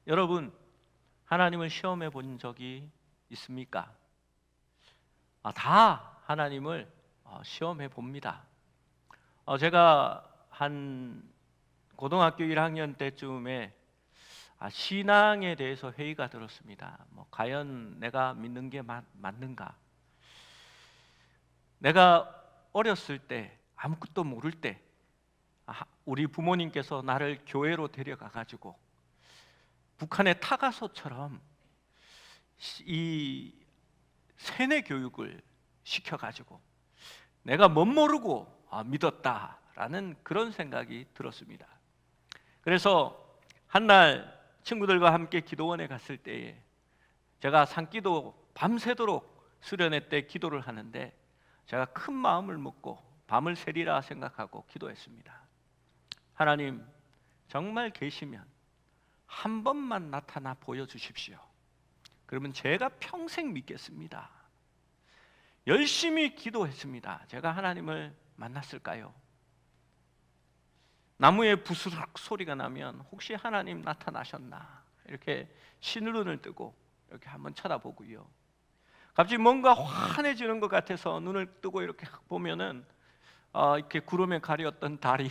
여러분, 하나님을 시험해 본 적이 있습니까? 다 하나님을 시험해 봅니다. 제가 한 고등학교 1학년 때쯤에 신앙에 대해서 회의가 들었습니다. 과연 내가 믿는 게 맞는가? 내가 어렸을 때 아무것도 모를 때 우리 부모님께서 나를 교회로 데려가 가지고 북한의 타가소처럼 이 세뇌 교육을 시켜가지고 내가 못 모르고 믿었다라는 그런 생각이 들었습니다. 그래서 한날 친구들과 함께 기도원에 갔을 때에 제가 산기도 밤새도록 수련회 때 기도를 하는데 제가 큰 마음을 먹고 밤을 새리라 생각하고 기도했습니다. 하나님, 정말 계시면 한 번만 나타나 보여주십시오. 그러면 제가 평생 믿겠습니다. 열심히 기도했습니다. 제가 하나님을 만났을까요? 나무에 부스럭 소리가 나면 혹시 하나님 나타나셨나? 이렇게 신눈을 뜨고 이렇게 한번 쳐다보고요. 갑자기 뭔가 환해지는 것 같아서 눈을 뜨고 이렇게 보면은 이렇게 구름에 가렸던 달이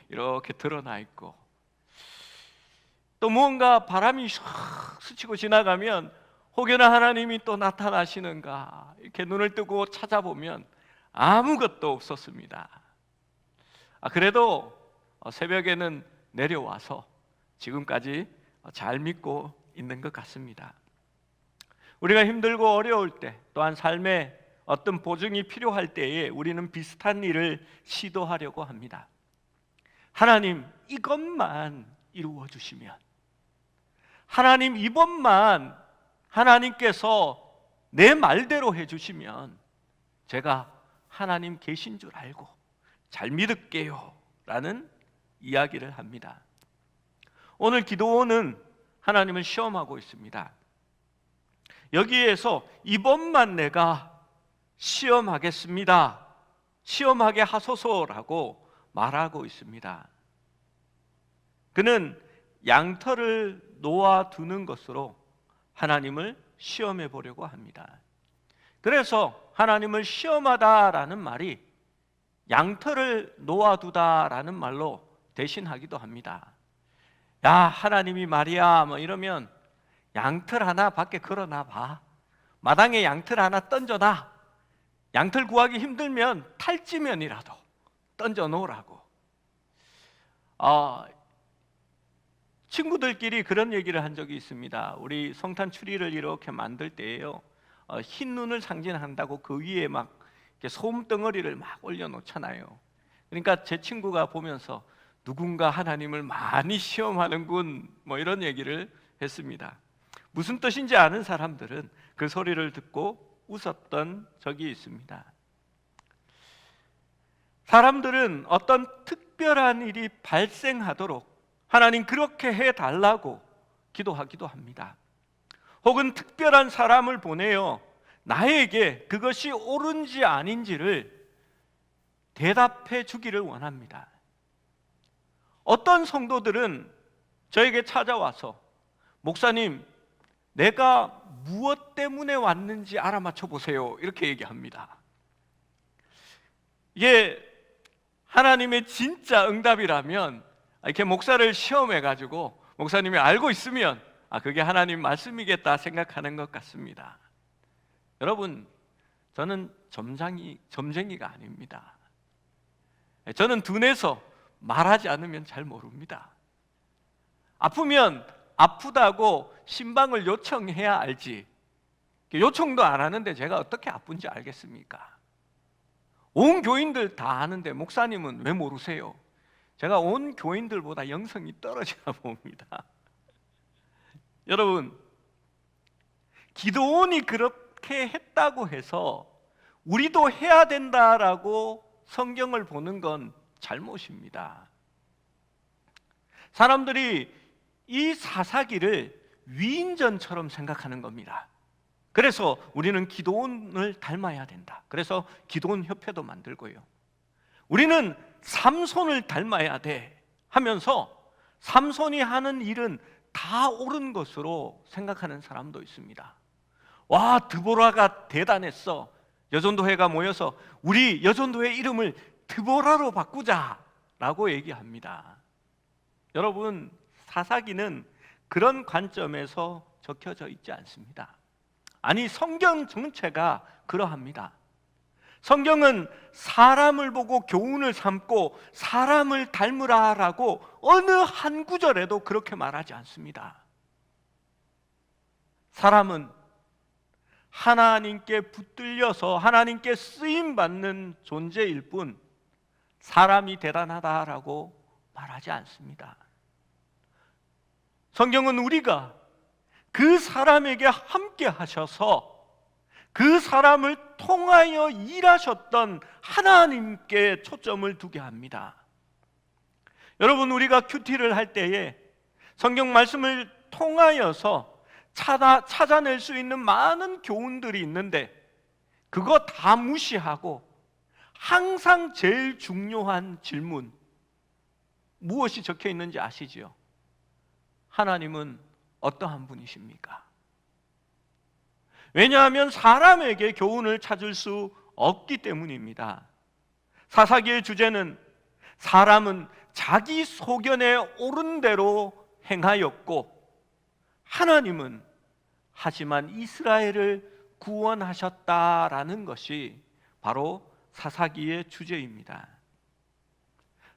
이렇게 드러나 있고, 또 무언가 바람이 샥 스치고 지나가면 혹여나 하나님이 또 나타나시는가 이렇게 눈을 뜨고 찾아보면 아무것도 없었습니다. 그래도 새벽에는 내려와서 지금까지 잘 믿고 있는 것 같습니다. 우리가 힘들고 어려울 때, 또한 삶에 어떤 보증이 필요할 때에 우리는 비슷한 일을 시도하려고 합니다. 하나님, 이것만 이루어 주시면, 하나님, 이번만 하나님께서 내 말대로 해주시면 제가 하나님 계신 줄 알고 잘 믿을게요 라는 이야기를 합니다. 오늘 기도원은 하나님을 시험하고 있습니다. 여기에서 이번만 내가 시험하겠습니다, 시험하게 하소서라고 말하고 있습니다. 그는 양털을 놓아두는 것으로 하나님을 시험해 보려고 합니다. 그래서 하나님을 시험하다라는 말이 양털을 놓아두다라는 말로 대신하기도 합니다. 야, 하나님이 말이야 이러면 양털 하나 밖에 걸어놔 봐, 마당에 양털 하나 던져놔, 양털 구하기 힘들면 탈지면이라도 던져 놓으라고. 친구들끼리 그런 얘기를 한 적이 있습니다. 우리 성탄 추리를 이렇게 만들 때에요, 흰 눈을 상징한다고 그 위에 막 이렇게 소금 덩어리를 막 올려놓잖아요. 그러니까 제 친구가 보면서 누군가 하나님을 많이 시험하는군 이런 얘기를 했습니다. 무슨 뜻인지 아는 사람들은 그 소리를 듣고 웃었던 적이 있습니다. 사람들은 어떤 특별한 일이 발생하도록 하나님 그렇게 해달라고 기도하기도 합니다. 혹은 특별한 사람을 보내어 나에게 그것이 옳은지 아닌지를 대답해 주기를 원합니다. 어떤 성도들은 저에게 찾아와서 목사님, 내가 무엇 때문에 왔는지 알아맞혀 보세요 이렇게 얘기합니다. 이게 하나님의 진짜 응답이라면 이렇게 목사를 시험해가지고 목사님이 알고 있으면 그게 하나님 말씀이겠다 생각하는 것 같습니다. 여러분, 저는 점쟁이가 아닙니다. 저는 둔해서 말하지 않으면 잘 모릅니다. 아프면 아프다고 신방을 요청해야 알지, 요청도 안 하는데 제가 어떻게 아픈지 알겠습니까? 온 교인들 다 아는데 목사님은 왜 모르세요? 제가 온 교인들보다 영성이 떨어지나 봅니다. 여러분, 기도원이 그렇게 했다고 해서 우리도 해야 된다라고 성경을 보는 건 잘못입니다. 사람들이 이 사사기를 위인전처럼 생각하는 겁니다. 그래서 우리는 기도원을 닮아야 된다. 그래서 기도원 협회도 만들고요. 우리는 삼손을 닮아야 돼 하면서 삼손이 하는 일은 다 옳은 것으로 생각하는 사람도 있습니다. 와, 드보라가 대단했어. 여전도회가 모여서 우리 여전도회 이름을 드보라로 바꾸자 라고 얘기합니다. 여러분, 사사기는 그런 관점에서 적혀져 있지 않습니다. 아니, 성경 전체가 그러합니다. 성경은 사람을 보고 교훈을 삼고 사람을 닮으라라고 어느 한 구절에도 그렇게 말하지 않습니다. 사람은 하나님께 붙들려서 하나님께 쓰임받는 존재일 뿐 사람이 대단하다라고 말하지 않습니다. 성경은 우리가 그 사람에게 함께 하셔서 그 사람을 통하여 일하셨던 하나님께 초점을 두게 합니다. 여러분, 우리가 큐티를 할 때에 성경 말씀을 통하여서 찾아낼 수 있는 많은 교훈들이 있는데 그거 다 무시하고 항상 제일 중요한 질문, 무엇이 적혀 있는지 아시지요? 하나님은 어떠한 분이십니까? 왜냐하면 사람에게 교훈을 찾을 수 없기 때문입니다. 사사기의 주제는 사람은 자기 소견에 옳은 대로 행하였고 하나님은 하지만 이스라엘을 구원하셨다라는 것이 바로 사사기의 주제입니다.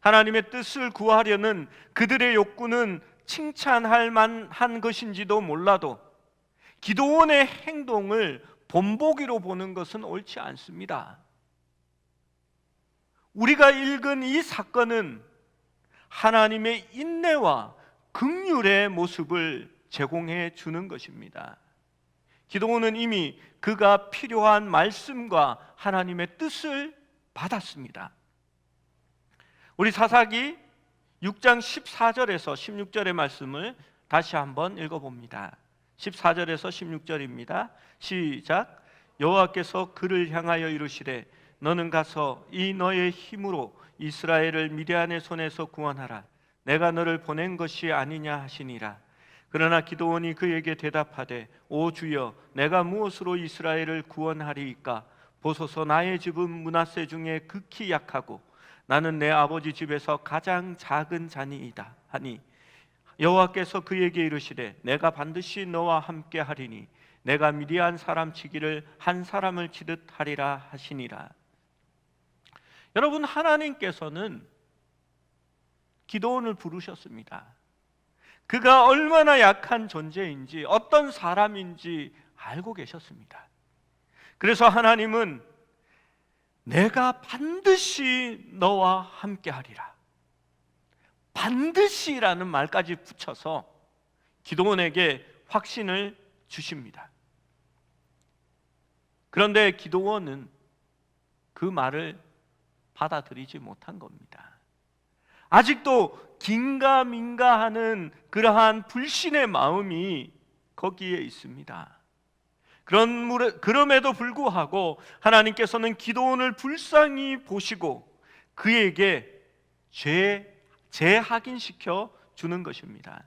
하나님의 뜻을 구하려는 그들의 욕구는 칭찬할 만한 것인지도 몰라도 기드온의 행동을 본보기로 보는 것은 옳지 않습니다. 우리가 읽은 이 사건은 하나님의 인내와 긍휼의 모습을 제공해 주는 것입니다. 기드온은 이미 그가 필요한 말씀과 하나님의 뜻을 받았습니다. 우리 사사기 6장 14절에서 16절의 말씀을 다시 한번 읽어봅니다. 14절에서 16절입니다. 시작. 여호와께서 그를 향하여 이르시되 너는 가서 이 너의 힘으로 이스라엘을 미디안의 손에서 구원하라. 내가 너를 보낸 것이 아니냐 하시니라. 그러나 기드온이 그에게 대답하되 오 주여, 내가 무엇으로 이스라엘을 구원하리이까? 보소서, 나의 집은 므낫세 중에 극히 약하고 나는 내 아버지 집에서 가장 작은 자니이다 하니 여호와께서 그에게 이르시되 내가 반드시 너와 함께 하리니 내가 미디안 사람 치기를 한 사람을 치듯 하리라 하시니라. 여러분, 하나님께서는 기드온을 부르셨습니다. 그가 얼마나 약한 존재인지 어떤 사람인지 알고 계셨습니다. 그래서 하나님은 내가 반드시 너와 함께 하리라, 반드시라는 말까지 붙여서 기드온에게 확신을 주십니다. 그런데 기드온은 그 말을 받아들이지 못한 겁니다. 아직도 긴가민가하는 그러한 불신의 마음이 거기에 있습니다. 그럼에도 불구하고 하나님께서는 기드온을 불쌍히 보시고 그에게 재확인시켜 주는 것입니다.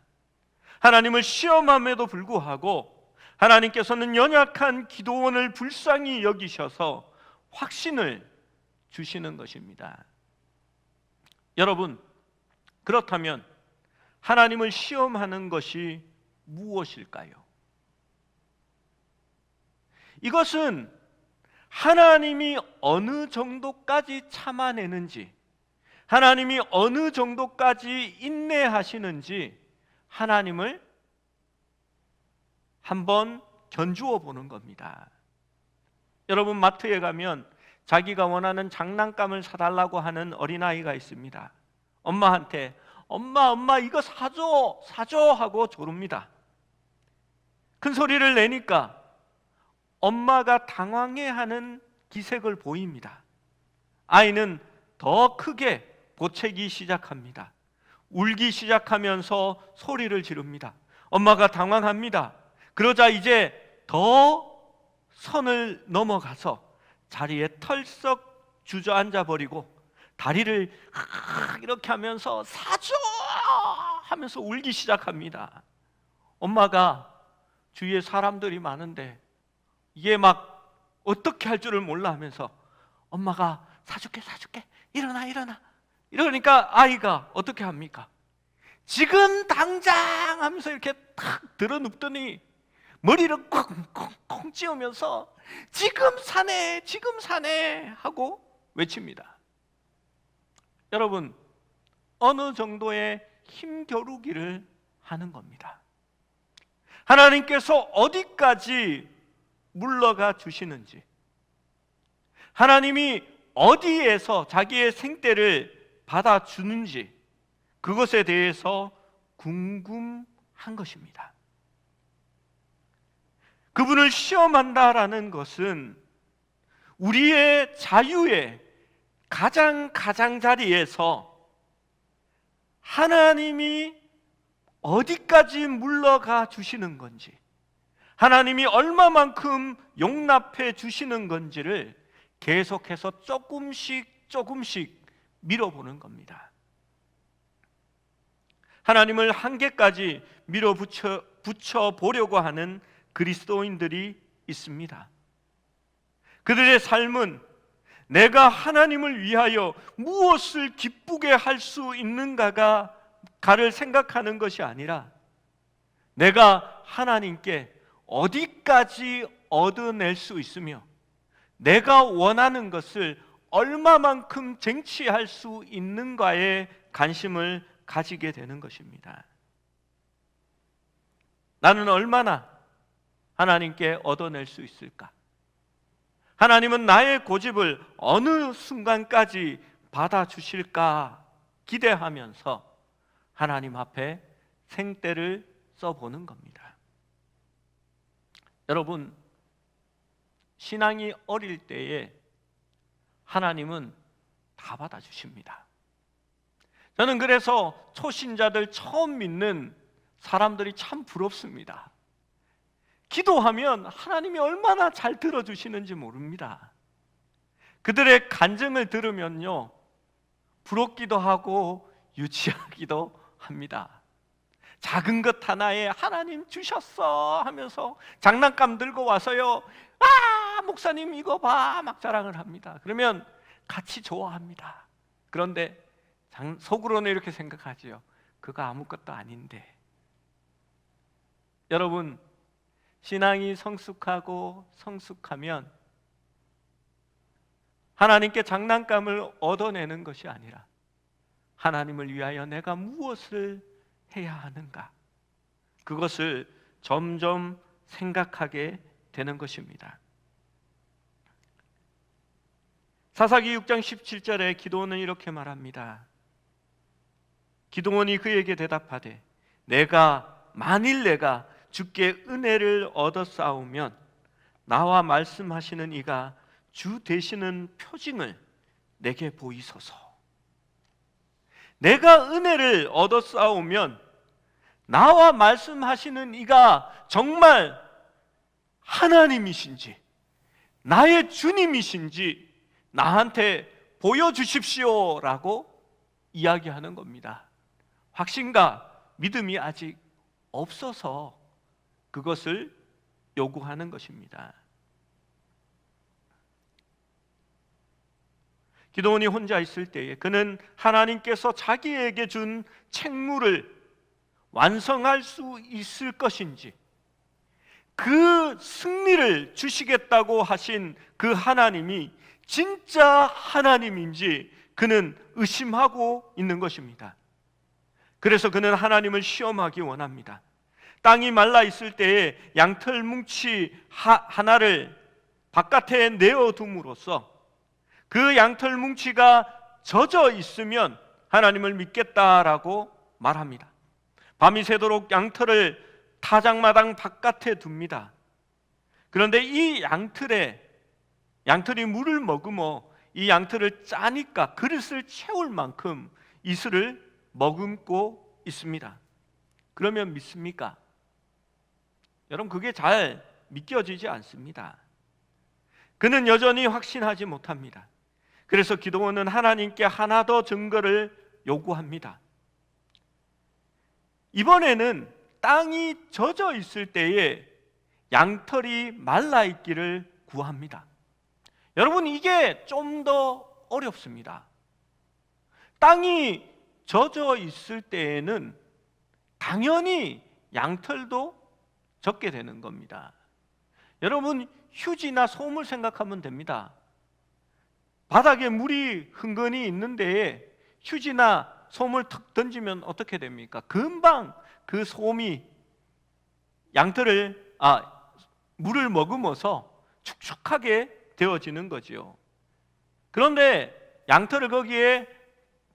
하나님을 시험함에도 불구하고 하나님께서는 연약한 기드온을 불쌍히 여기셔서 확신을 주시는 것입니다. 여러분, 그렇다면 하나님을 시험하는 것이 무엇일까요? 이것은 하나님이 어느 정도까지 참아내는지, 하나님이 어느 정도까지 인내하시는지 하나님을 한번 견주어 보는 겁니다. 여러분, 마트에 가면 자기가 원하는 장난감을 사달라고 하는 어린아이가 있습니다. 엄마한테 엄마 이거 사줘 하고 조릅니다. 큰 소리를 내니까 엄마가 당황해하는 기색을 보입니다. 아이는 더 크게 보채기 시작합니다. 울기 시작하면서 소리를 지릅니다. 엄마가 당황합니다. 그러자 이제 더 선을 넘어가서 자리에 털썩 주저앉아 버리고 다리를 이렇게 하면서 사줘 하면서 울기 시작합니다. 엄마가 주위에 사람들이 많은데 이게 막 어떻게 할 줄을 몰라 하면서 엄마가 사줄게 일어나 이러니까 아이가 어떻게 합니까? 지금 당장 하면서 이렇게 탁 들어눕더니 머리를 콩콩콩 찌우면서 지금 사네 하고 외칩니다. 여러분, 어느 정도의 힘겨루기를 하는 겁니다. 하나님께서 어디까지 물러가 주시는지, 하나님이 어디에서 자기의 생떼를 받아주는지 그것에 대해서 궁금한 것입니다. 그분을 시험한다라는 것은 우리의 자유의 가장자리에서 하나님이 어디까지 물러가 주시는 건지, 하나님이 얼마만큼 용납해 주시는 건지를 계속해서 조금씩 밀어보는 겁니다. 하나님을 한계까지 밀어붙여 보려고 하는 그리스도인들이 있습니다. 그들의 삶은 내가 하나님을 위하여 무엇을 기쁘게 할 수 있는가를 생각하는 것이 아니라 내가 하나님께 어디까지 얻어낼 수 있으며 내가 원하는 것을 얼마만큼 쟁취할 수 있는가에 관심을 가지게 되는 것입니다. 나는 얼마나 하나님께 얻어낼 수 있을까? 하나님은 나의 고집을 어느 순간까지 받아주실까 기대하면서 하나님 앞에 생떼를 써보는 겁니다. 여러분, 신앙이 어릴 때에 하나님은 다 받아주십니다. 저는 그래서 초신자들 처음 믿는 사람들이 참 부럽습니다. 기도하면 하나님이 얼마나 잘 들어주시는지 모릅니다. 그들의 간증을 들으면요, 부럽기도 하고 유치하기도 합니다. 작은 것 하나에 하나님 주셨어 하면서 장난감 들고 와서요, 목사님 이거 봐 막 자랑을 합니다. 그러면 같이 좋아합니다. 그런데 속으로는 이렇게 생각하지요. 그거 아무것도 아닌데. 여러분, 신앙이 성숙하면 하나님께 장난감을 얻어내는 것이 아니라 하나님을 위하여 내가 무엇을 해야 하는가, 그것을 점점 생각하게 되는 것입니다. 사사기 6장 17절에 기도원은 이렇게 말합니다. 기도원이 그에게 대답하되 만일 내가 주께 은혜를 얻었사오면 나와 말씀하시는 이가 주 되시는 표징을 내게 보이소서. 내가 은혜를 얻었사오면 나와 말씀하시는 이가 정말 하나님이신지 나의 주님이신지 나한테 보여주십시오라고 이야기하는 겁니다. 확신과 믿음이 아직 없어서 그것을 요구하는 것입니다. 기도원이 혼자 있을 때에 그는 하나님께서 자기에게 준 책무를 완성할 수 있을 것인지, 그 승리를 주시겠다고 하신 그 하나님이 진짜 하나님인지 그는 의심하고 있는 것입니다. 그래서 그는 하나님을 시험하기 원합니다. 땅이 말라 있을 때에 양털 뭉치 하나를 바깥에 내어둠으로써 그 양털 뭉치가 젖어 있으면 하나님을 믿겠다라고 말합니다. 밤이 새도록 양털을 타작마당 바깥에 둡니다. 그런데 이 양털이 물을 머금어 이 양털을 짜니까 그릇을 채울 만큼 이슬을 머금고 있습니다. 그러면 믿습니까? 여러분, 그게 잘 믿겨지지 않습니다. 그는 여전히 확신하지 못합니다. 그래서 기도원은 하나님께 하나 더 증거를 요구합니다. 이번에는 땅이 젖어 있을 때에 양털이 말라 있기를 구합니다. 여러분, 이게 좀 더 어렵습니다. 땅이 젖어 있을 때에는 당연히 양털도 젖게 되는 겁니다. 여러분, 휴지나 솜을 생각하면 됩니다. 바닥에 물이 흥건히 있는데 휴지나 솜을 턱 던지면 어떻게 됩니까? 금방 그 솜이 물을 머금어서 축축하게 되어지는 거죠. 그런데 양털을 거기에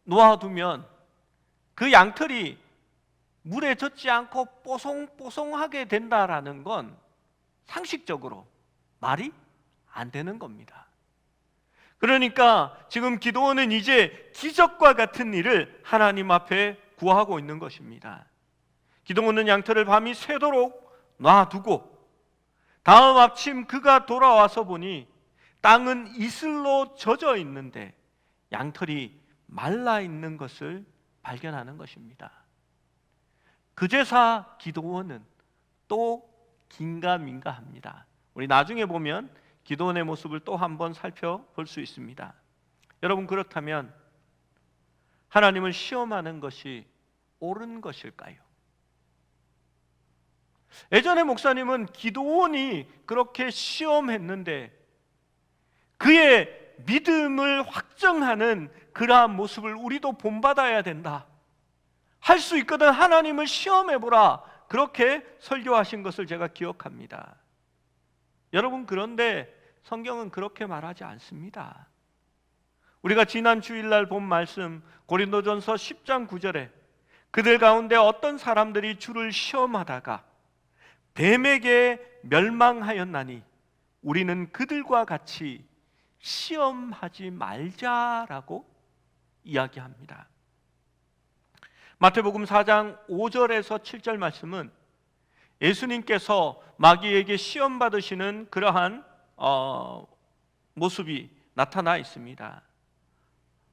놓아두면 그 양털이 물에 젖지 않고 뽀송뽀송하게 된다라는 건 상식적으로 말이 안 되는 겁니다. 그러니까 지금 기도원은 이제 기적과 같은 일을 하나님 앞에 구하고 있는 것입니다. 기도원은 양털을 밤이 새도록 놔두고 다음 아침 그가 돌아와서 보니 땅은 이슬로 젖어 있는데 양털이 말라 있는 것을 발견하는 것입니다. 그제사 기도원은 또 긴가민가합니다. 우리 나중에 보면 기도원의 모습을 또 한번 살펴볼 수 있습니다. 여러분, 그렇다면 하나님을 시험하는 것이 옳은 것일까요? 예전에 목사님은 기도원이 그렇게 시험했는데 그의 믿음을 확정하는 그러한 모습을 우리도 본받아야 된다, 할 수 있거든 하나님을 시험해보라, 그렇게 설교하신 것을 제가 기억합니다. 여러분, 그런데 성경은 그렇게 말하지 않습니다. 우리가 지난 주일날 본 말씀 고린도전서 10장 9절에 그들 가운데 어떤 사람들이 주를 시험하다가 뱀에게 멸망하였나니 우리는 그들과 같이 시험하지 말자라고 이야기합니다. 마태복음 4장 5절에서 7절 말씀은 예수님께서 마귀에게 시험 받으시는 그러한 모습이 나타나 있습니다.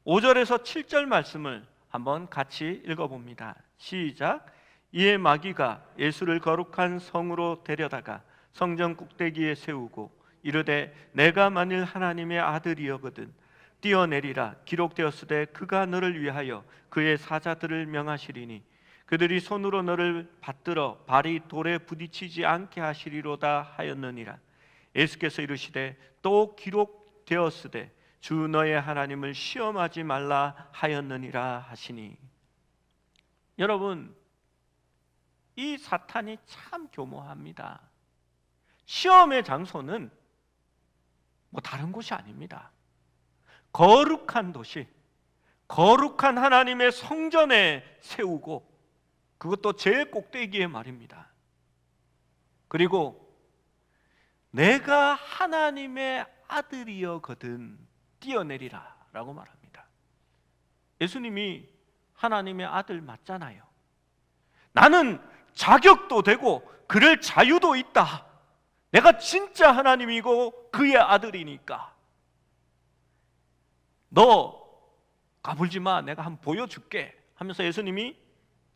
5절에서 7절 말씀을 한번 같이 읽어봅니다. 시작. 이에 마귀가 예수를 거룩한 성으로 데려다가 성전 꼭대기에 세우고 이르되 내가 만일 하나님의 아들이여거든 뛰어내리라. 기록되었으되 그가 너를 위하여 그의 사자들을 명하시리니 그들이 손으로 너를 받들어 발이 돌에 부딪히지 않게 하시리로다 하였느니라. 예수께서 이르시되 또 기록되었으되 주 너의 하나님을 시험하지 말라 하였느니라 하시니. 여러분, 이 사탄이 참 교모합니다. 시험의 장소는 다른 곳이 아닙니다. 거룩한 도시, 거룩한 하나님의 성전에 세우고 그것도 제일 꼭대기에 말입니다. 그리고 내가 하나님의 아들이여거든 뛰어내리라 라고 말합니다. 예수님이 하나님의 아들 맞잖아요. 나는 자격도 되고 그럴 자유도 있다. 내가 진짜 하나님이고 그의 아들이니까 너 까불지 마, 내가 한번 보여줄게 하면서 예수님이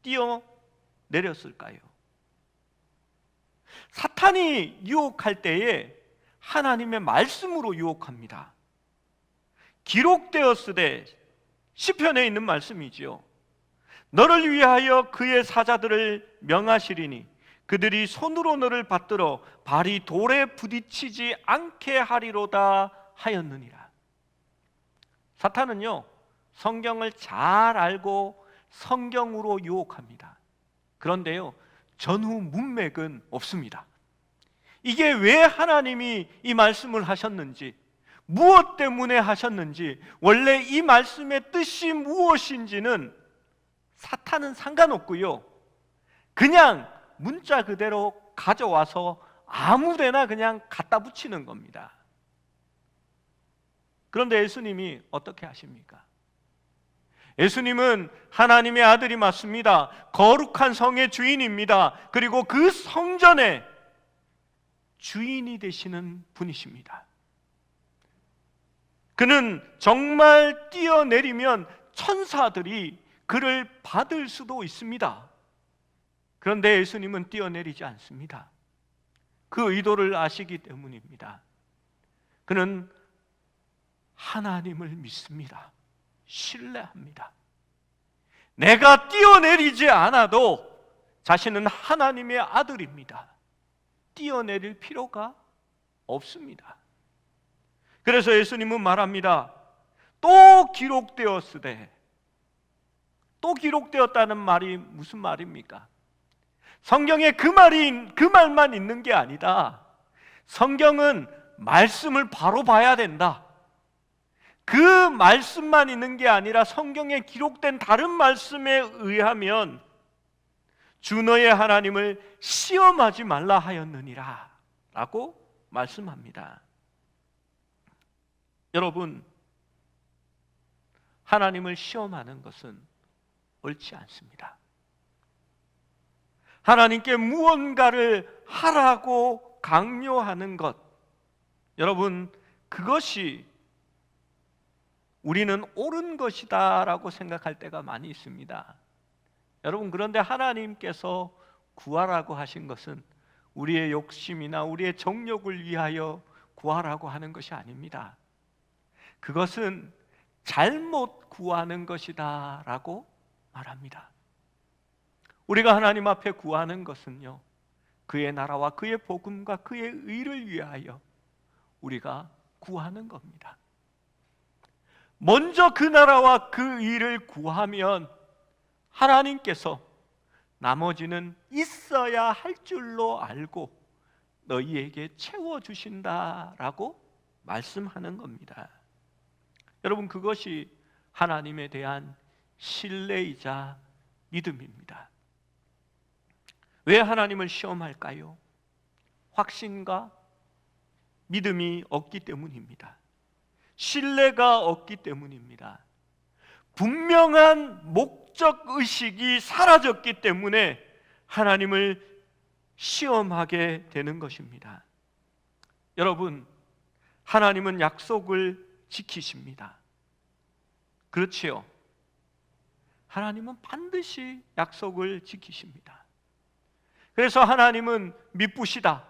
뛰어내렸을까요? 사탄이 유혹할 때에 하나님의 말씀으로 유혹합니다. 기록되었으되 시편에 있는 말씀이지요. 너를 위하여 그의 사자들을 명하시리니 그들이 손으로 너를 받들어 발이 돌에 부딪히지 않게 하리로다 하였느니라. 사탄은요, 성경을 잘 알고 성경으로 유혹합니다. 그런데요, 전후 문맥은 없습니다. 이게 왜 하나님이 이 말씀을 하셨는지, 무엇 때문에 하셨는지, 원래 이 말씀의 뜻이 무엇인지는 사탄은 상관없고요, 그냥 문자 그대로 가져와서 아무데나 그냥 갖다 붙이는 겁니다. 그런데 예수님이 어떻게 하십니까? 예수님은 하나님의 아들이 맞습니다. 거룩한 성의 주인입니다. 그리고 그 성전의 주인이 되시는 분이십니다. 그는 정말 뛰어내리면 천사들이 그를 받을 수도 있습니다. 그런데 예수님은 뛰어내리지 않습니다. 그 의도를 아시기 때문입니다. 그는 하나님을 믿습니다. 신뢰합니다. 내가 뛰어내리지 않아도 자신은 하나님의 아들입니다. 뛰어내릴 필요가 없습니다. 그래서 예수님은 말합니다. 또 기록되었으되. 또 기록되었다는 말이 무슨 말입니까? 성경에 그 말만 있는 게 아니다. 성경은 말씀을 바로 봐야 된다. 그 말씀만 있는 게 아니라 성경에 기록된 다른 말씀에 의하면 주 너의 하나님을 시험하지 말라 하였느니라 라고 말씀합니다. 여러분, 하나님을 시험하는 것은 옳지 않습니다. 하나님께 무언가를 하라고 강요하는 것, 여러분, 그것이 우리는 옳은 것이다 라고 생각할 때가 많이 있습니다. 여러분, 그런데 하나님께서 구하라고 하신 것은 우리의 욕심이나 우리의 정욕을 위하여 구하라고 하는 것이 아닙니다. 그것은 잘못 구하는 것이다 라고 말합니다. 우리가 하나님 앞에 구하는 것은요, 그의 나라와 그의 복음과 그의 의를 위하여 우리가 구하는 겁니다. 먼저 그 나라와 그 의를 구하면 하나님께서 나머지는 있어야 할 줄로 알고 너희에게 채워주신다라고 말씀하는 겁니다. 여러분, 그것이 하나님에 대한 신뢰이자 믿음입니다. 왜 하나님을 시험할까요? 확신과 믿음이 없기 때문입니다. 신뢰가 없기 때문입니다. 분명한 목적의식이 사라졌기 때문에 하나님을 시험하게 되는 것입니다. 여러분, 하나님은 약속을 지키십니다. 그렇지요? 하나님은 반드시 약속을 지키십니다. 그래서 하나님은 미쁘시다,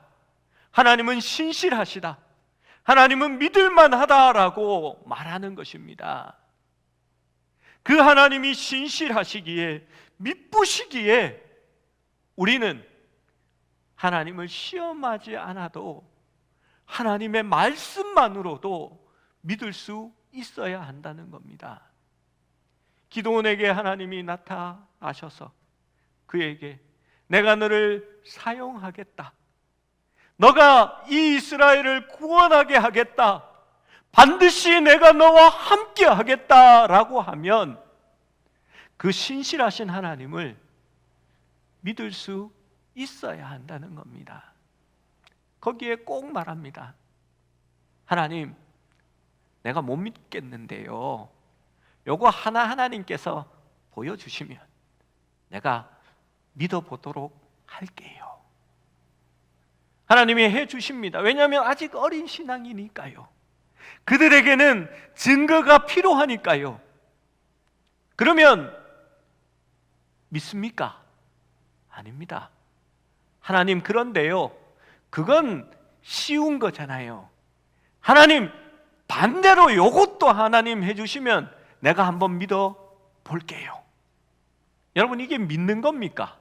하나님은 신실하시다, 하나님은 믿을만하다라고 말하는 것입니다. 그 하나님이 신실하시기에, 미쁘시기에 우리는 하나님을 시험하지 않아도 하나님의 말씀만으로도 믿을 수 있어야 한다는 겁니다. 기드온에게 하나님이 나타나셔서 그에게 내가 너를 사용하겠다, 너가 이 이스라엘을 구원하게 하겠다, 반드시 내가 너와 함께 하겠다라고 하면 그 신실하신 하나님을 믿을 수 있어야 한다는 겁니다. 거기에 꼭 말합니다. 하나님, 내가 못 믿겠는데요, 요거 하나님께서 보여주시면 내가 믿어보도록 할게요. 하나님이 해주십니다. 왜냐하면 아직 어린 신앙이니까요. 그들에게는 증거가 필요하니까요. 그러면 믿습니까? 아닙니다. 하나님, 그런데요, 그건 쉬운 거잖아요. 하나님, 반대로 요것도 하나님 해주시면 내가 한번 믿어 볼게요. 여러분, 이게 믿는 겁니까?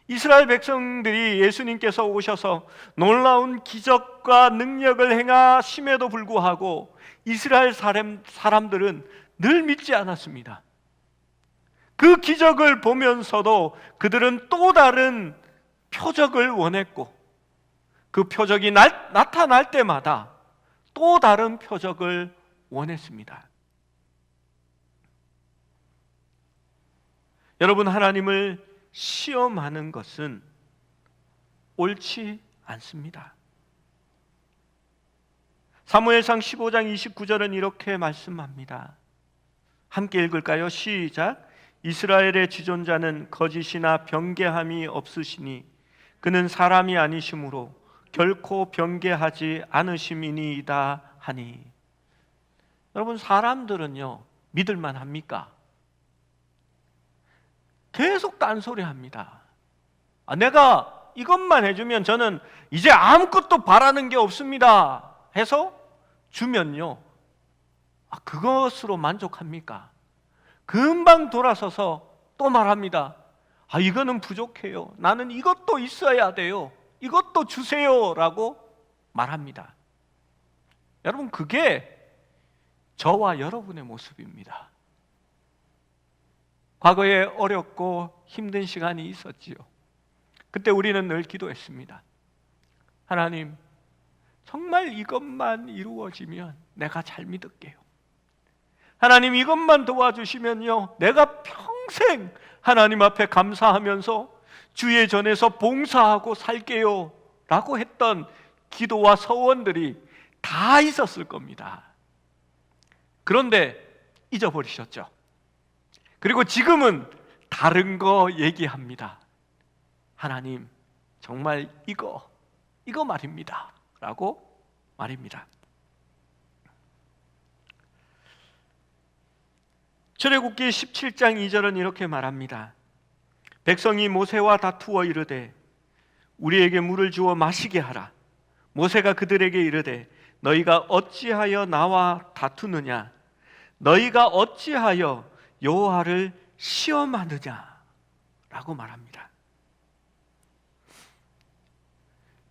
이스라엘 백성들이 예수님께서 오셔서 놀라운 기적과 능력을 행하심에도 불구하고 이스라엘 사람들은 늘 믿지 않았습니다. 그 기적을 보면서도 그들은 또 다른 표적을 원했고, 그 표적이 나타날 때마다 또 다른 표적을 원했습니다. 여러분, 하나님을 시험하는 것은 옳지 않습니다. 사무엘상 15장 29절은 이렇게 말씀합니다. 함께 읽을까요? 시작. 이스라엘의 지존자는 거짓이나 변개함이 없으시니 그는 사람이 아니시므로 결코 변개하지 않으심이니이다 하니. 여러분, 사람들은요, 믿을만 합니까? 계속 딴소리합니다. 내가 이것만 해주면 저는 이제 아무것도 바라는 게 없습니다 해서 주면요, 그것으로 만족합니까? 금방 돌아서서 또 말합니다. 이거는 부족해요. 나는 이것도 있어야 돼요. 이것도 주세요 라고 말합니다. 여러분, 그게 저와 여러분의 모습입니다. 과거에 어렵고 힘든 시간이 있었지요. 그때 우리는 늘 기도했습니다. 하나님, 정말 이것만 이루어지면 내가 잘 믿을게요. 하나님, 이것만 도와주시면요, 내가 평생 하나님 앞에 감사하면서 주의 전에서 봉사하고 살게요 라고 했던 기도와 서원들이 다 있었을 겁니다. 그런데 잊어버리셨죠. 그리고 지금은 다른 거 얘기합니다. 하나님, 정말 이거 말입니다 라고 말입니다. 출애굽기 17장 2절은 이렇게 말합니다. 백성이 모세와 다투어 이르되 우리에게 물을 주어 마시게 하라. 모세가 그들에게 이르되 너희가 어찌하여 나와 다투느냐? 너희가 어찌하여 여호와를 시험하느냐? 라고 말합니다.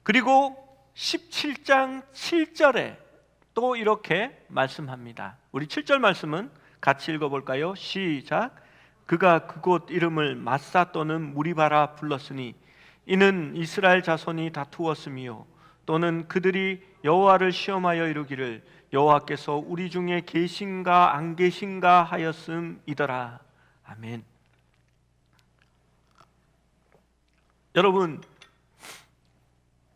그리고 17장 7절에 또 이렇게 말씀합니다. 우리 7절 말씀은 같이 읽어볼까요? 시작. 그가 그곳 이름을 마사 또는 무리바라 불렀으니 이는 이스라엘 자손이 다투었으며 또는 그들이 여호와를 시험하여 이르기를 여호와께서 우리 중에 계신가 안 계신가 하였음이더라. 아멘. 여러분,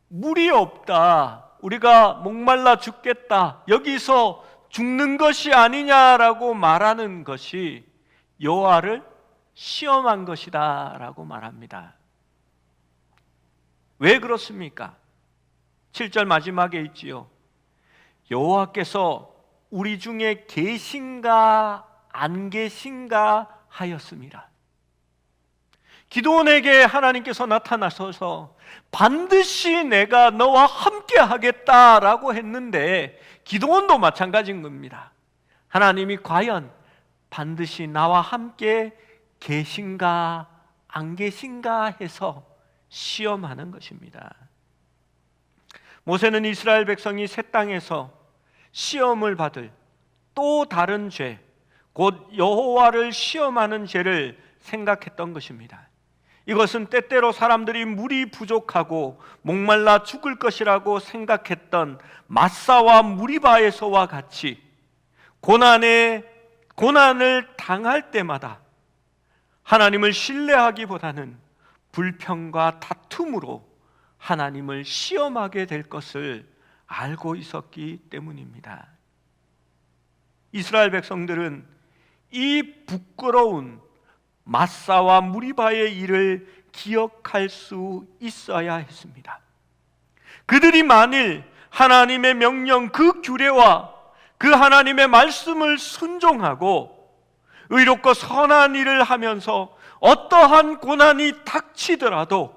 물이 없다, 우리가 목말라 죽겠다, 여기서 죽는 것이 아니냐라고 말하는 것이 여호와를 시험한 것이다 라고 말합니다. 왜 그렇습니까? 7절 마지막에 있지요. 여호와께서 우리 중에 계신가 안 계신가 하였습니다. 기드온에게 하나님께서 나타나셔서 반드시 내가 너와 함께 하겠다라고 했는데 기드온도 마찬가지인 겁니다. 하나님이 과연 반드시 나와 함께 계신가 안 계신가 해서 시험하는 것입니다. 모세는 이스라엘 백성이 새 땅에서 시험을 받을 또 다른 죄, 곧 여호와를 시험하는 죄를 생각했던 것입니다. 이것은 때때로 사람들이 물이 부족하고 목말라 죽을 것이라고 생각했던 마사와 무리바에서와 같이 고난을 당할 때마다 하나님을 신뢰하기보다는 불평과 다툼으로 하나님을 시험하게 될 것을 알고 있었기 때문입니다. 이스라엘 백성들은 이 부끄러운 마사와 무리바의 일을 기억할 수 있어야 했습니다. 그들이 만일 하나님의 명령, 그 규례와 그 하나님의 말씀을 순종하고 의롭고 선한 일을 하면서 어떠한 고난이 닥치더라도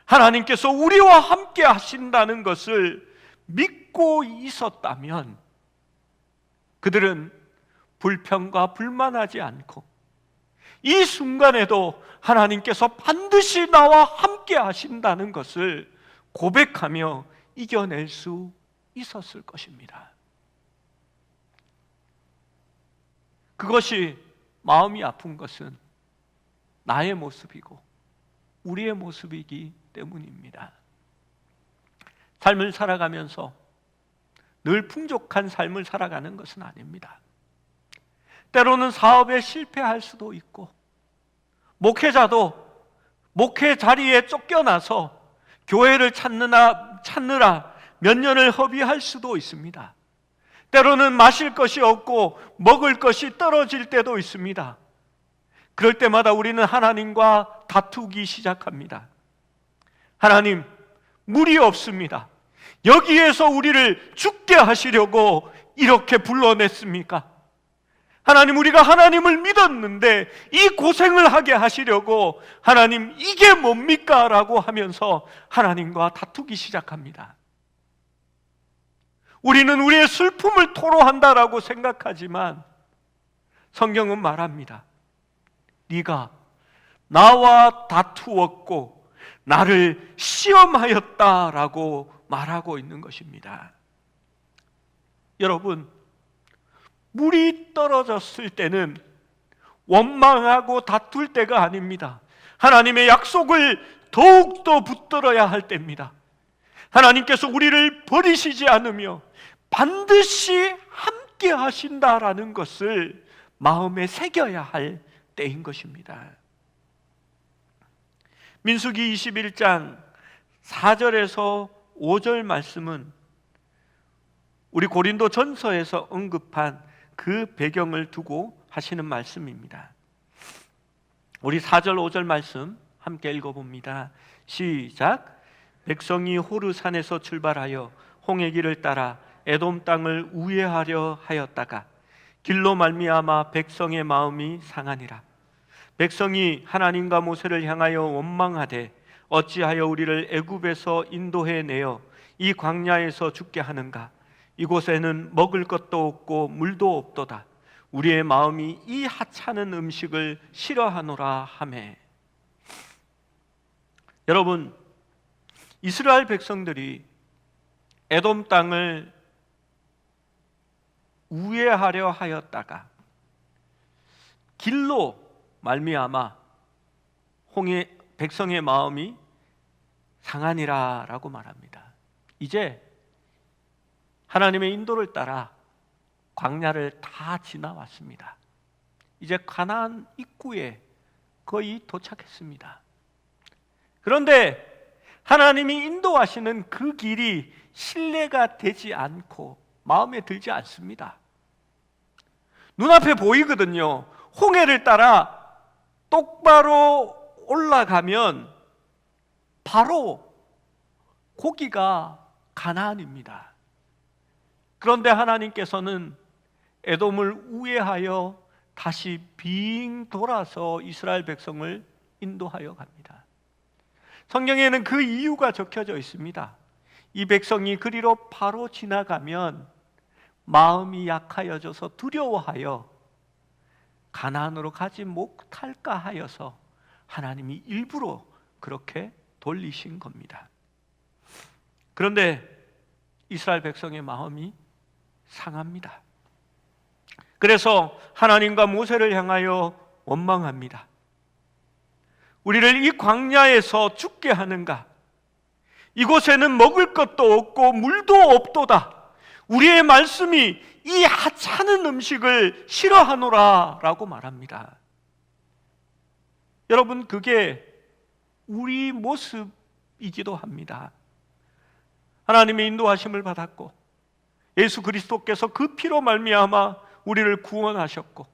하나님께서 우리와 함께 하신다는 것을 믿고 있었다면 그들은 불평과 불만하지 않고 이 순간에도 하나님께서 반드시 나와 함께 하신다는 것을 고백하며 이겨낼 수 있었을 것입니다. 그것이 마음이 아픈 것은 나의 모습이고 우리의 모습이기 때문입니다. 삶을 살아가면서 늘 풍족한 삶을 살아가는 것은 아닙니다. 때로는 사업에 실패할 수도 있고 목회자도 목회 자리에 쫓겨나서 교회를 찾느라 몇 년을 허비할 수도 있습니다. 때로는 마실 것이 없고 먹을 것이 떨어질 때도 있습니다. 그럴 때마다 우리는 하나님과 다투기 시작합니다. 하나님, 물이 없습니다. 여기에서 우리를 죽게 하시려고 이렇게 불러냈습니까? 하나님, 우리가 하나님을 믿었는데 이 고생을 하게 하시려고 하나님 이게 뭡니까? 라고 하면서 하나님과 다투기 시작합니다. 우리는 우리의 슬픔을 토로한다라고 생각하지만 성경은 말합니다. 네가 나와 다투었고 나를 시험하였다라고 말하고 있는 것입니다. 여러분, 물이 떨어졌을 때는 원망하고 다툴 때가 아닙니다. 하나님의 약속을 더욱더 붙들어야 할 때입니다. 하나님께서 우리를 버리시지 않으며 반드시 함께 하신다라는 것을 마음에 새겨야 할 때인 것입니다. 민수기 21장 4절에서 5절 말씀은 우리 고린도 전서에서 언급한 그 배경을 두고 하시는 말씀입니다. 우리 4절 5절 말씀 함께 읽어봅니다. 시작. 백성이 호르산에서 출발하여 홍해 길을 따라 에돔 땅을 우회하려 하였다가 길로 말미암아 백성의 마음이 상하니라. 백성이 하나님과 모세를 향하여 원망하되 어찌하여 우리를 애굽에서 인도해 내어 이 광야에서 죽게 하는가? 이곳에는 먹을 것도 없고 물도 없도다. 우리의 마음이 이 하찮은 음식을 싫어하노라 하매. 여러분, 이스라엘 백성들이 에돔 땅을 우회하려 하였다가 길로 말미암아 백성의 마음이 상하니라 라고 말합니다. 이제 하나님의 인도를 따라 광야를 다 지나왔습니다. 이제 가나안 입구에 거의 도착했습니다. 그런데 하나님이 인도하시는 그 길이 신뢰가 되지 않고 마음에 들지 않습니다. 눈앞에 보이거든요. 홍해를 따라 똑바로 올라가면 바로 거기가 가나안입니다. 그런데 하나님께서는 에돔을 우회하여 다시 빙 돌아서 이스라엘 백성을 인도하여 갑니다. 성경에는 그 이유가 적혀져 있습니다. 이 백성이 그리로 바로 지나가면 마음이 약하여져서 두려워하여 가나안으로 가지 못할까 하여서 하나님이 일부러 그렇게 돌리신 겁니다. 그런데 이스라엘 백성의 마음이 상합니다. 그래서 하나님과 모세를 향하여 원망합니다. 우리를 이 광야에서 죽게 하는가? 이곳에는 먹을 것도 없고 물도 없도다. 우리의 말씀이 이 하찮은 음식을 싫어하노라 라고 말합니다. 여러분, 그게 우리 모습이기도 합니다. 하나님의 인도하심을 받았고 예수 그리스도께서 그 피로 말미암아 우리를 구원하셨고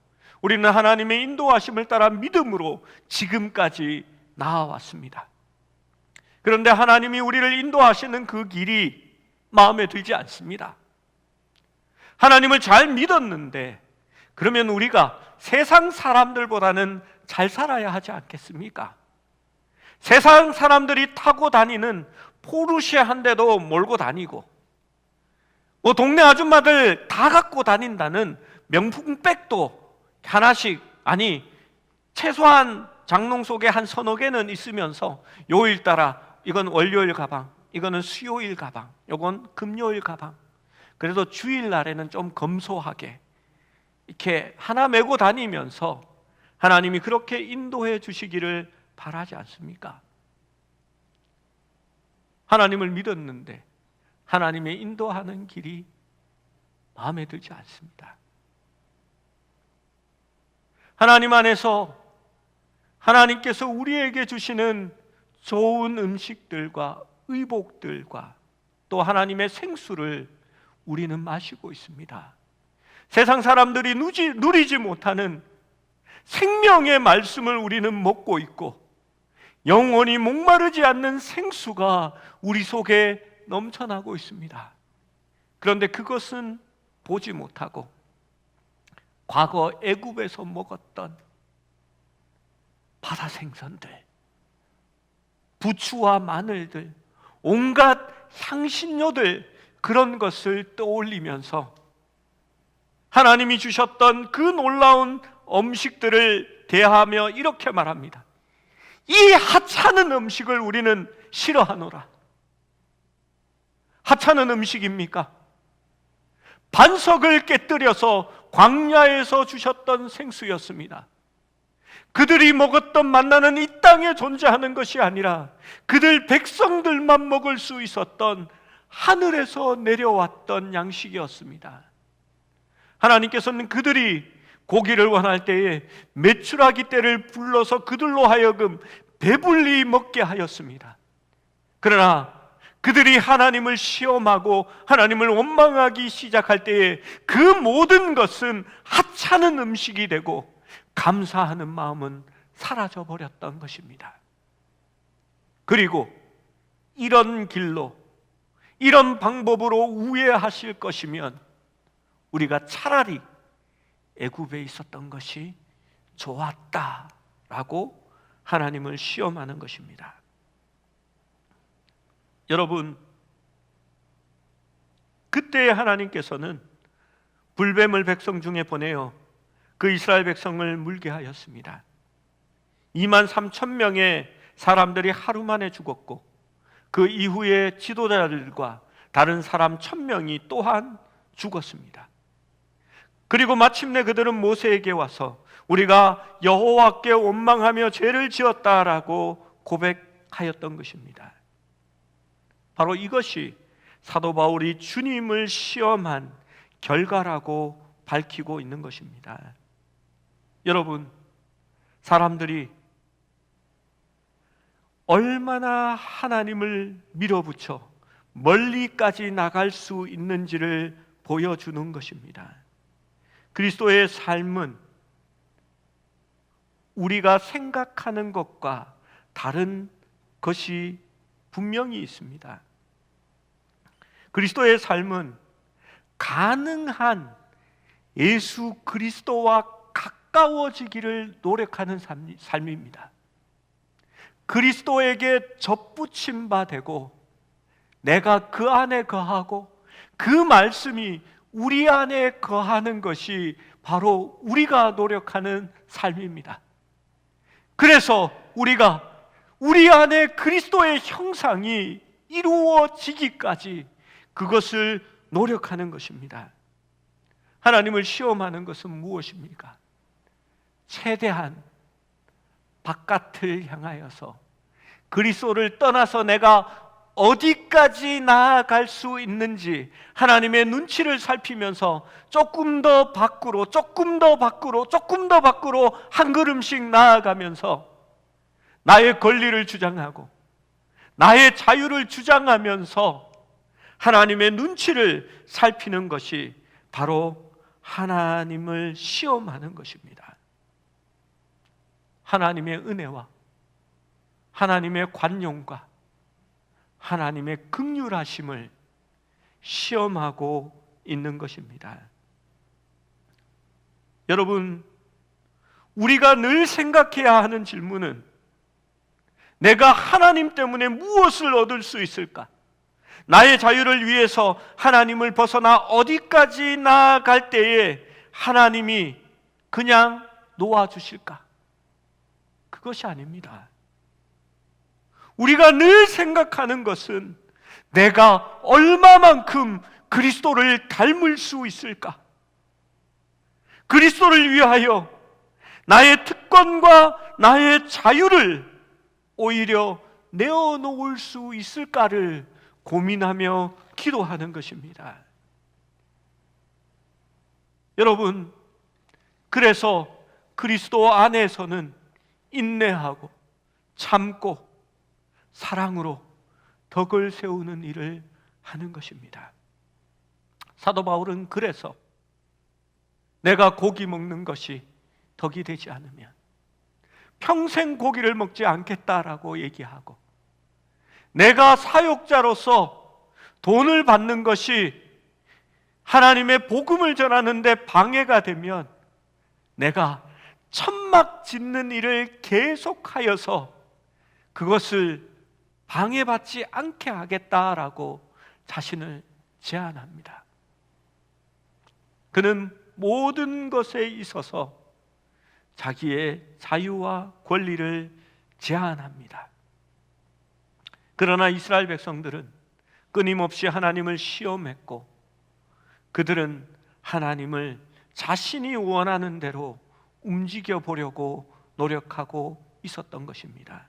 우리는 하나님의 인도하심을 따라 믿음으로 지금까지 나아왔습니다. 그런데 하나님이 우리를 인도하시는 그 길이 마음에 들지 않습니다. 하나님을 잘 믿었는데 그러면 우리가 세상 사람들보다는 잘 살아야 하지 않겠습니까? 세상 사람들이 타고 다니는 포르쉐 한 대도 몰고 다니고 동네 아줌마들 다 갖고 다닌다는 명품백도 하나씩, 아니 최소한 장롱 속에 한 서너 개는 있으면서 요일 따라 이건 월요일 가방, 이거는 수요일 가방, 이건 금요일 가방, 그래도 주일날에는 좀 검소하게 이렇게 하나 메고 다니면서 하나님이 그렇게 인도해 주시기를 바라지 않습니까? 하나님을 믿었는데 하나님의 인도하는 길이 마음에 들지 않습니다. 하나님 안에서 하나님께서 우리에게 주시는 좋은 음식들과 의복들과 또 하나님의 생수를 우리는 마시고 있습니다. 세상 사람들이 누리지 못하는 생명의 말씀을 우리는 먹고 있고 영원히 목마르지 않는 생수가 우리 속에 넘쳐나고 있습니다. 그런데 그것은 보지 못하고 과거 애굽에서 먹었던 바다 생선들, 부추와 마늘들, 온갖 향신료들, 그런 것을 떠올리면서 하나님이 주셨던 그 놀라운 음식들을 대하며 이렇게 말합니다. 이 하찮은 음식을 우리는 싫어하노라. 하찮은 음식입니까? 반석을 깨뜨려서 광야에서 주셨던 생수였습니다. 그들이 먹었던 만나는 이 땅에 존재하는 것이 아니라 그들 백성들만 먹을 수 있었던 하늘에서 내려왔던 양식이었습니다. 하나님께서는 그들이 고기를 원할 때에 메추라기 떼를 불러서 그들로 하여금 배불리 먹게 하였습니다. 그러나 그들이 하나님을 시험하고 하나님을 원망하기 시작할 때에 그 모든 것은 하찮은 음식이 되고 감사하는 마음은 사라져 버렸던 것입니다. 그리고 이런 길로, 이런 방법으로 우회하실 것이면 우리가 차라리 애굽에 있었던 것이 좋았다라고 하나님을 시험하는 것입니다. 여러분, 그때 하나님께서는 불뱀을 백성 중에 보내어 그 이스라엘 백성을 물게 하였습니다. 23,000명의 사람들이 하루 만에 죽었고 그 이후에 지도자들과 다른 사람 1,000명이 또한 죽었습니다. 그리고 마침내 그들은 모세에게 와서 우리가 여호와께 원망하며 죄를 지었다라고 고백하였던 것입니다. 바로 이것이 사도 바울이 주님을 시험한 결과라고 밝히고 있는 것입니다. 여러분, 사람들이 얼마나 하나님을 밀어붙여 멀리까지 나갈 수 있는지를 보여주는 것입니다. 그리스도의 삶은 우리가 생각하는 것과 다른 것이 분명히 있습니다. 그리스도의 삶은 가능한 예수 그리스도와 가까워지기를 노력하는 삶입니다. 그리스도에게 접붙임 바 되고 내가 그 안에 거하고 그 말씀이 우리 안에 거하는 것이 바로 우리가 노력하는 삶입니다. 그래서 우리가 우리 안에 그리스도의 형상이 이루어지기까지 그것을 노력하는 것입니다. 하나님을 시험하는 것은 무엇입니까? 최대한 바깥을 향하여서 그리스도를 떠나서 내가 어디까지 나아갈 수 있는지 하나님의 눈치를 살피면서 조금 더 밖으로, 조금 더 밖으로, 조금 더 밖으로 한 걸음씩 나아가면서 나의 권리를 주장하고 나의 자유를 주장하면서 하나님의 눈치를 살피는 것이 바로 하나님을 시험하는 것입니다. 하나님의 은혜와 하나님의 관용과 하나님의 긍휼하심을 시험하고 있는 것입니다. 여러분, 우리가 늘 생각해야 하는 질문은 내가 하나님 때문에 무엇을 얻을 수 있을까? 나의 자유를 위해서 하나님을 벗어나 어디까지 나아갈 때에 하나님이 그냥 놓아주실까? 그것이 아닙니다. 우리가 늘 생각하는 것은 내가 얼마만큼 그리스도를 닮을 수 있을까? 그리스도를 위하여 나의 특권과 나의 자유를 오히려 내어놓을 수 있을까를 고민하며 기도하는 것입니다. 여러분, 그래서 그리스도 안에서는 인내하고 참고 사랑으로 덕을 세우는 일을 하는 것입니다. 사도 바울은 그래서 내가 고기 먹는 것이 덕이 되지 않으면 평생 고기를 먹지 않겠다라고 얘기하고, 내가 사역자로서 돈을 받는 것이 하나님의 복음을 전하는 데 방해가 되면 내가 천막 짓는 일을 계속하여서 그것을 방해받지 않게 하겠다라고 자신을 제한합니다. 그는 모든 것에 있어서 자기의 자유와 권리를 제한합니다. 그러나 이스라엘 백성들은 끊임없이 하나님을 시험했고 그들은 하나님을 자신이 원하는 대로 움직여 보려고 노력하고 있었던 것입니다.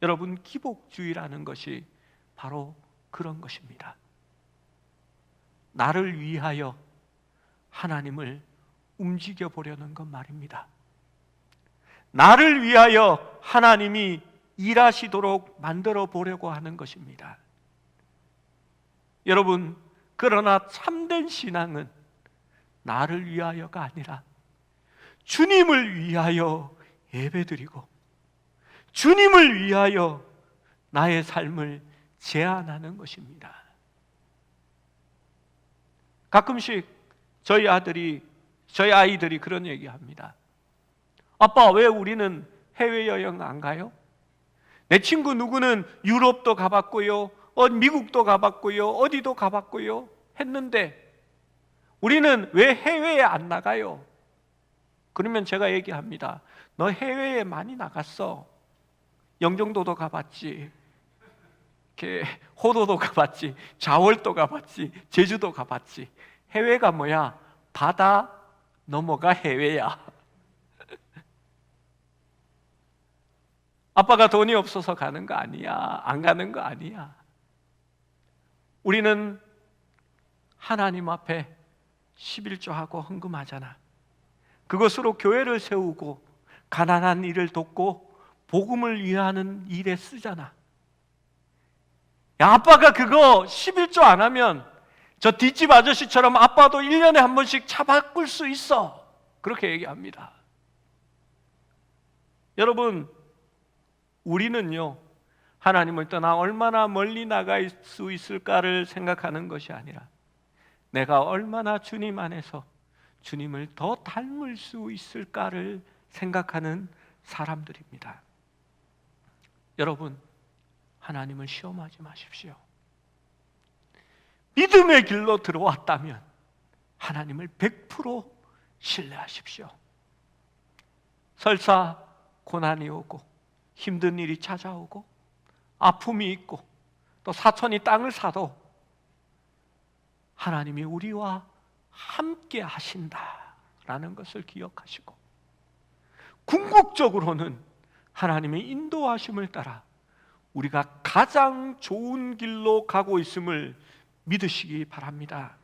여러분, 기복주의라는 것이 바로 그런 것입니다. 나를 위하여 하나님을 움직여 보려는 것 말입니다. 나를 위하여 하나님이 일하시도록 만들어 보려고 하는 것입니다. 여러분, 그러나 참된 신앙은 나를 위하여가 아니라 주님을 위하여 예배드리고 주님을 위하여 나의 삶을 제안하는 것입니다. 가끔씩 저희 아이들이 그런 얘기합니다. 아빠, 왜 우리는 해외여행 안 가요? 내 친구 누구는 유럽도 가봤고요, 미국도 가봤고요, 어디도 가봤고요 했는데 우리는 왜 해외에 안 나가요? 그러면 제가 얘기합니다. 너 해외에 많이 나갔어. 영종도도 가봤지, 호도도 가봤지, 자월도 가봤지, 제주도 가봤지. 해외가 뭐야? 바다 넘어가 해외야. 아빠가 돈이 없어서 가는 거 아니야. 안 가는 거 아니야. 우리는 하나님 앞에 11조하고 헌금하잖아. 그것으로 교회를 세우고 가난한 이를 돕고 복음을 위하는 일에 쓰잖아. 야, 아빠가 그거 11조 안 하면 저 뒷집 아저씨처럼 아빠도 1년에 한 번씩 차 바꿀 수 있어. 그렇게 얘기합니다. 여러분, 우리는요, 하나님을 떠나 얼마나 멀리 나갈 수 있을까를 생각하는 것이 아니라 내가 얼마나 주님 안에서 주님을 더 닮을 수 있을까를 생각하는 사람들입니다. 여러분, 하나님을 시험하지 마십시오. 믿음의 길로 들어왔다면 하나님을 100% 신뢰하십시오. 설사 고난이 오고 힘든 일이 찾아오고 아픔이 있고 또 사촌이 땅을 사도 하나님이 우리와 함께 하신다라는 것을 기억하시고 궁극적으로는 하나님의 인도하심을 따라 우리가 가장 좋은 길로 가고 있음을 믿으시기 바랍니다.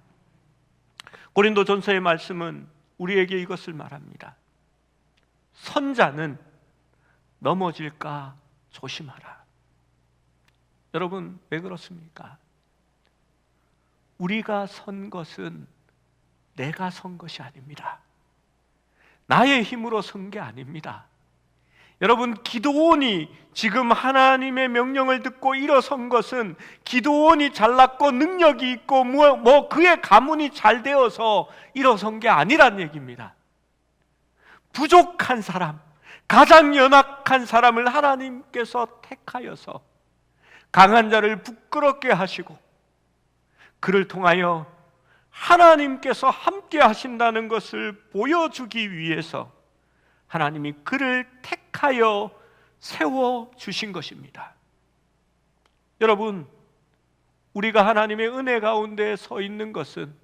고린도전서의 말씀은 우리에게 이것을 말합니다. 선자는 넘어질까 조심하라. 여러분, 왜 그렇습니까? 우리가 선 것은 내가 선 것이 아닙니다. 나의 힘으로 선 게 아닙니다. 여러분, 기드온이 지금 하나님의 명령을 듣고 일어선 것은 기드온이 잘났고 능력이 있고 그의 가문이 잘 되어서 일어선 게 아니란 얘기입니다. 부족한 사람, 가장 연약한 사람을 하나님께서 택하여서 강한 자를 부끄럽게 하시고 그를 통하여 하나님께서 함께 하신다는 것을 보여주기 위해서 하나님이 그를 택하여 세워주신 것입니다. 여러분, 우리가 하나님의 은혜 가운데 서 있는 것은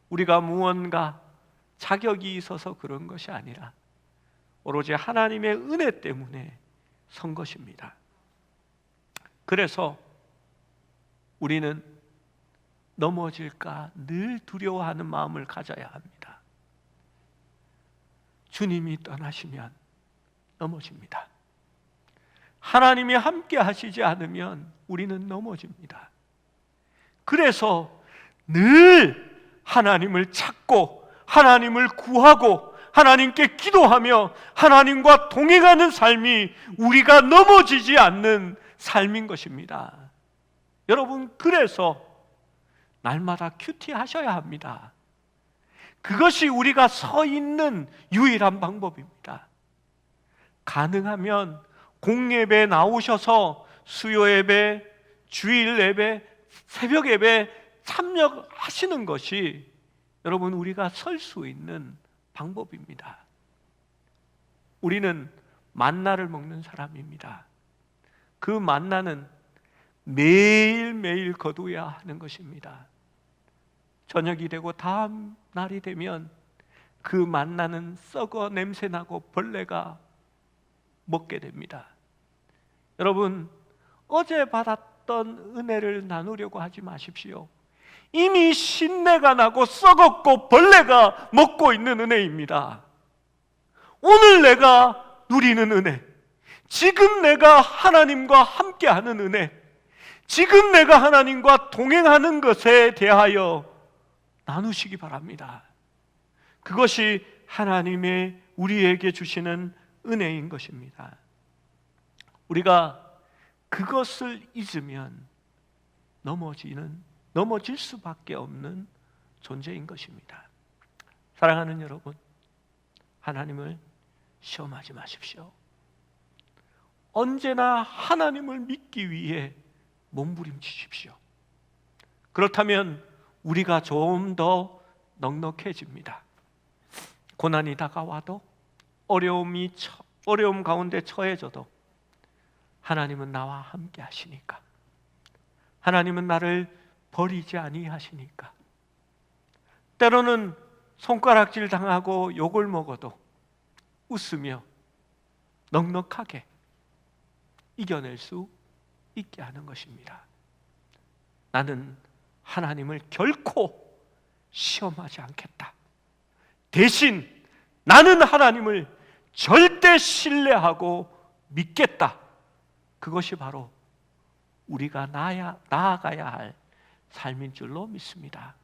우리가 무언가 자격이 있어서 그런 것이 아니라 오로지 하나님의 은혜 때문에 선 것입니다. 그래서 우리는 넘어질까 늘 두려워하는 마음을 가져야 합니다. 주님이 떠나시면 넘어집니다. 하나님이 함께 하시지 않으면 우리는 넘어집니다. 그래서 늘 하나님을 찾고 하나님을 구하고 하나님께 기도하며 하나님과 동행하는 삶이 우리가 넘어지지 않는 삶인 것입니다. 여러분, 그래서 날마다 큐티 하셔야 합니다. 그것이 우리가 서 있는 유일한 방법입니다. 가능하면 공예배 나오셔서 수요 예배, 주일 예배, 새벽 예배 참여하시는 것이 여러분 우리가 설 수 있는 방법입니다. 우리는 만나를 먹는 사람입니다. 그 만나는 매일매일 거두어야 하는 것입니다. 저녁이 되고 다음 날이 되면 그 만나는 썩어 냄새나고 벌레가 먹게 됩니다. 여러분, 어제 받았던 은혜를 나누려고 하지 마십시오. 이미 신내가 나고 썩었고 벌레가 먹고 있는 은혜입니다. 오늘 내가 누리는 은혜, 지금 내가 하나님과 함께하는 은혜, 지금 내가 하나님과 동행하는 것에 대하여 나누시기 바랍니다. 그것이 하나님의 우리에게 주시는 은혜인 것입니다. 우리가 그것을 잊으면 넘어질 수밖에 없는 존재인 것입니다. 사랑하는 여러분, 하나님을 시험하지 마십시오. 언제나 하나님을 믿기 위해 몸부림치십시오. 그렇다면 우리가 좀 더 넉넉해집니다. 고난이 다가와도 어려움 가운데 처해져도 하나님은 나와 함께 하시니까, 하나님은 나를 버리지 아니하시니까, 때로는 손가락질 당하고 욕을 먹어도 웃으며 넉넉하게 이겨낼 수 있게 하는 것입니다. 나는 하나님을 결코 시험하지 않겠다. 대신 나는 하나님을 절대 신뢰하고 믿겠다. 그것이 바로 우리가 나아가야 할 삶인 줄로 믿습니다.